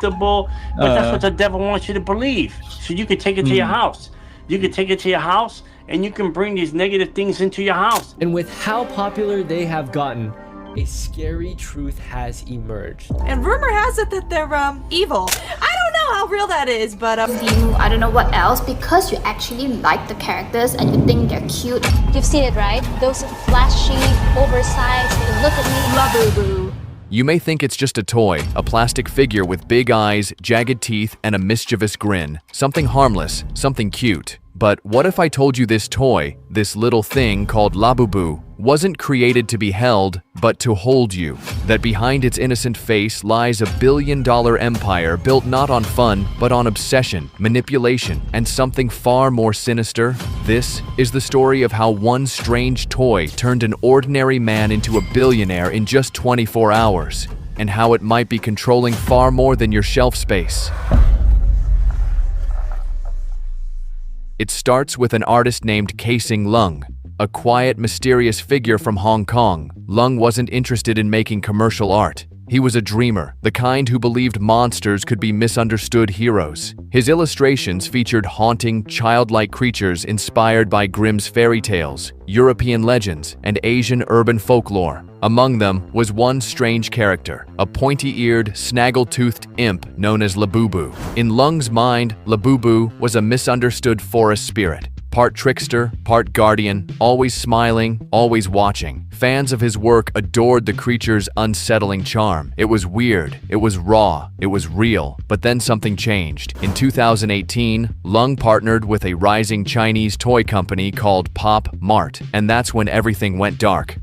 but that's what the devil wants you to believe. So you can take it to your house. You can take it to your house, and you can bring these negative things into your house. And with how popular they have gotten, a scary truth has emerged. And rumor has it that they're evil. I don't know how real that is, but I don't know what else, because you actually like the characters and you think they're cute. You've seen it, right? Those flashy, oversized, look at me, Labubu. You may think it's just a toy, a plastic figure with big eyes, jagged teeth, and a mischievous grin. Something harmless, something cute. But what if I told you this toy, this little thing called Labubu, wasn't created to be held, but to hold you? That behind its innocent face lies a billion-dollar empire built not on fun, but on obsession, manipulation, and something far more sinister? This is the story of how one strange toy turned an ordinary man into a billionaire in just 24 hours, and how it might be controlling far more than your shelf space. It starts with an artist named Kasing, a quiet, mysterious figure from Hong Kong. Lung wasn't interested in making commercial art. He was a dreamer, the kind who believed monsters could be misunderstood heroes. His illustrations featured haunting, childlike creatures inspired by Grimm's fairy tales, European legends, and Asian urban folklore. Among them was one strange character, a pointy-eared, snaggle-toothed imp known as Labubu. In Lung's mind, Labubu was a misunderstood forest spirit, part trickster, part guardian, always smiling, always watching. Fans of his work adored the creature's unsettling charm. It was weird, it was raw, it was real. But then something changed. In 2018, Lung partnered with a rising Chinese toy company called Mart, and that's when everything went dark.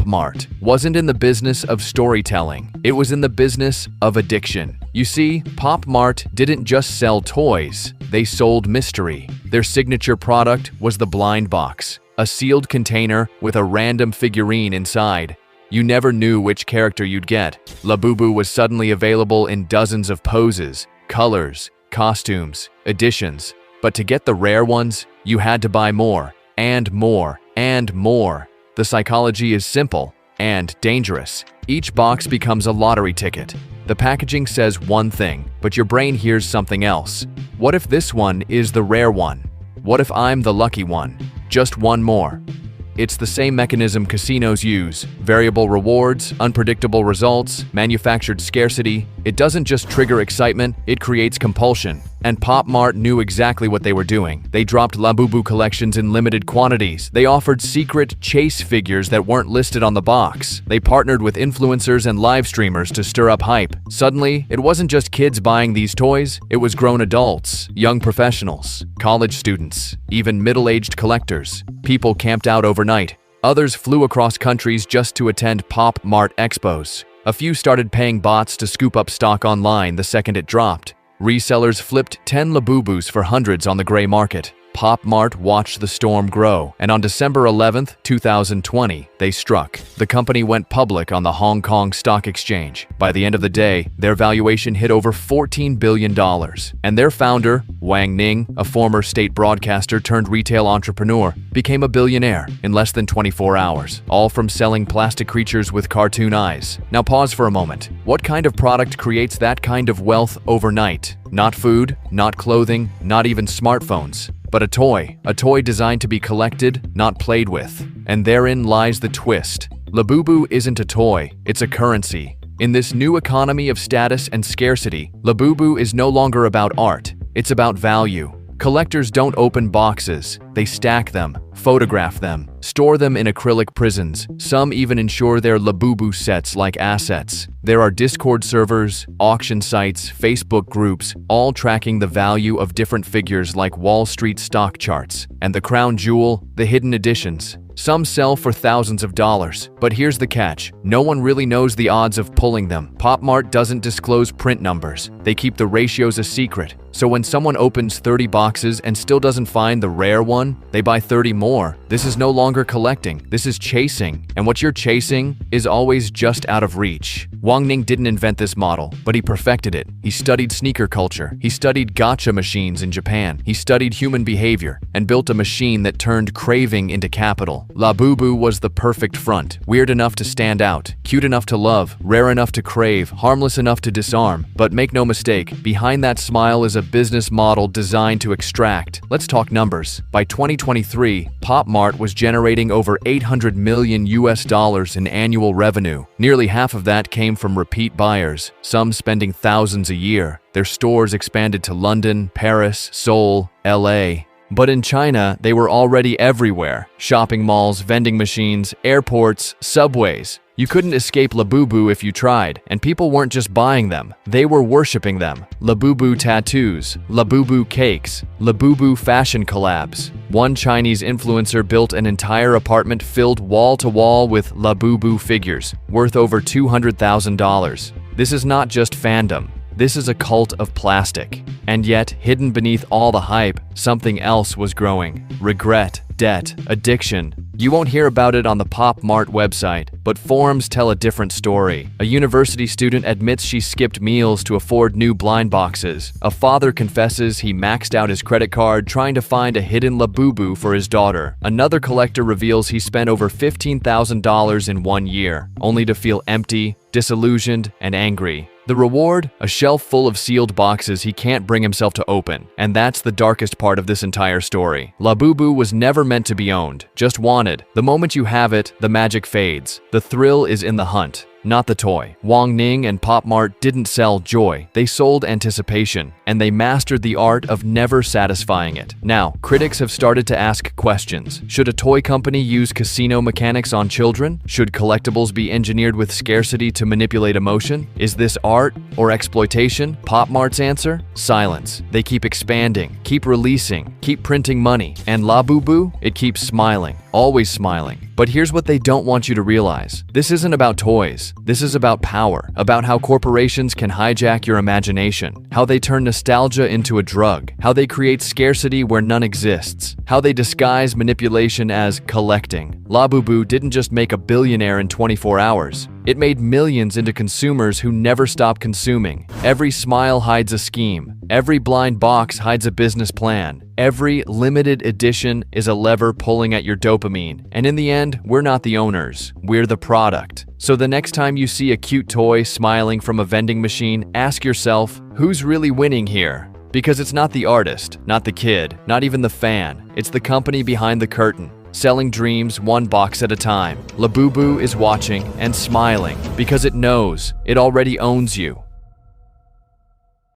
Mart wasn't in the business of storytelling. It was in the business of addiction. You see, Mart didn't just sell toys, they sold mystery. Their signature product was the blind box, a sealed container with a random figurine inside. You never knew which character you'd get. Labubu was suddenly available in dozens of poses, colors, costumes, editions. But to get the rare ones, you had to buy more, and more, and more. The psychology is simple and dangerous. Each box becomes a lottery ticket. The packaging says one thing, but your brain hears something else. What if this one is the rare one? What if I'm the lucky one? Just one more. It's the same mechanism casinos use: variable rewards, unpredictable results, manufactured scarcity. It doesn't just trigger excitement, it creates compulsion. And Mart knew exactly what they were doing. They dropped Labubu collections in limited quantities. They offered secret chase figures that weren't listed on the box. They partnered with influencers and live streamers to stir up hype. Suddenly, it wasn't just kids buying these toys, it was grown adults, young professionals, college students, even middle-aged collectors. People camped out overnight. Others flew across countries just to attend Mart expos. A few started paying bots to scoop up stock online the second it dropped. Resellers flipped 10 Labubus for hundreds on the gray market. Mart watched the storm grow, and on December 11th, 2020, they struck. The company went public on the Hong Kong Stock Exchange. By the end of the day, their valuation hit over $14 billion. And their founder, Wang Ning, a former state broadcaster turned retail entrepreneur, became a billionaire in less than 24 hours, all from selling plastic creatures with cartoon eyes. Now pause for a moment. What kind of product creates that kind of wealth overnight? Not food, not clothing, not even smartphones. But a toy designed to be collected, not played with. And therein lies the twist. Labubu isn't a toy, it's a currency. In this new economy of status and scarcity, Labubu is no longer about art, it's about value. Collectors don't open boxes, they stack them, photograph them, store them in acrylic prisons. Some even insure their Labubu sets like assets. There are Discord servers, auction sites, Facebook groups, all tracking the value of different figures like Wall Street stock charts. And the crown jewel, the hidden editions. Some sell for thousands of dollars, but here's the catch. No one really knows the odds of pulling them. Mart doesn't disclose print numbers. They keep the ratios a secret. So when someone opens 30 boxes and still doesn't find the rare one, they buy 30 more. This is no longer collecting, this is chasing. And what you're chasing is always just out of reach. Wang Ning didn't invent this model, but he perfected it. He studied sneaker culture. He studied gacha machines in Japan. He studied human behavior and built a machine that turned craving into capital. Labubu was the perfect front, weird enough to stand out, cute enough to love, rare enough to crave, harmless enough to disarm. But make no mistake, behind that smile is a business model designed to extract. Let's talk numbers. By 2023, Mart was generating over $800 million in annual revenue. Nearly half of that came from repeat buyers, some spending thousands a year. Their stores expanded to London, Paris, Seoul, LA. But in China, they were already everywhere. Shopping malls, vending machines, airports, subways. You couldn't escape Labubu if you tried, and people weren't just buying them, they were worshipping them. Labubu tattoos, Labubu cakes, Labubu fashion collabs. One Chinese influencer built an entire apartment filled wall to wall with Labubu figures, worth over $200,000. This is not just fandom. This is a cult of plastic. And yet, hidden beneath all the hype, something else was growing. Regret, debt, addiction. You won't hear about it on the Mart website, but forums tell a different story. A university student admits she skipped meals to afford new blind boxes. A father confesses he maxed out his credit card trying to find a hidden Labubu for his daughter. Another collector reveals he spent over $15,000 in 1 year, only to feel empty, disillusioned, and angry. The reward? A shelf full of sealed boxes he can't bring himself to open. And that's the darkest part of this entire story. Labubu was never meant to be owned, just wanted. The moment you have it, the magic fades. The thrill is in the hunt, not the toy. Wang Ning and Mart didn't sell joy, they sold anticipation, and they mastered the art of never satisfying it. Now, critics have started to ask questions. Should a toy company use casino mechanics on children? Should collectibles be engineered with scarcity to manipulate emotion? Is this art or exploitation? Mart's answer? Silence. They keep expanding, keep releasing, keep printing money. And Labubu? It keeps smiling, always smiling. But here's what they don't want you to realize. This isn't about toys. This is about power, about how corporations can hijack your imagination, how they turn nostalgia into a drug, how they create scarcity where none exists, how they disguise manipulation as collecting. Labubu didn't just make a billionaire in 24 hours. It made millions into consumers who never stop consuming. Every smile hides a scheme. Every blind box hides a business plan. Every limited edition is a lever pulling at your dopamine. And in the end, we're not the owners. We're the product. So the next time you see a cute toy smiling from a vending machine, ask yourself, who's really winning here? Because it's not the artist, not the kid, not even the fan. It's the company behind the curtain, selling dreams one box at a time. Labubu is watching and smiling because it knows it already owns you.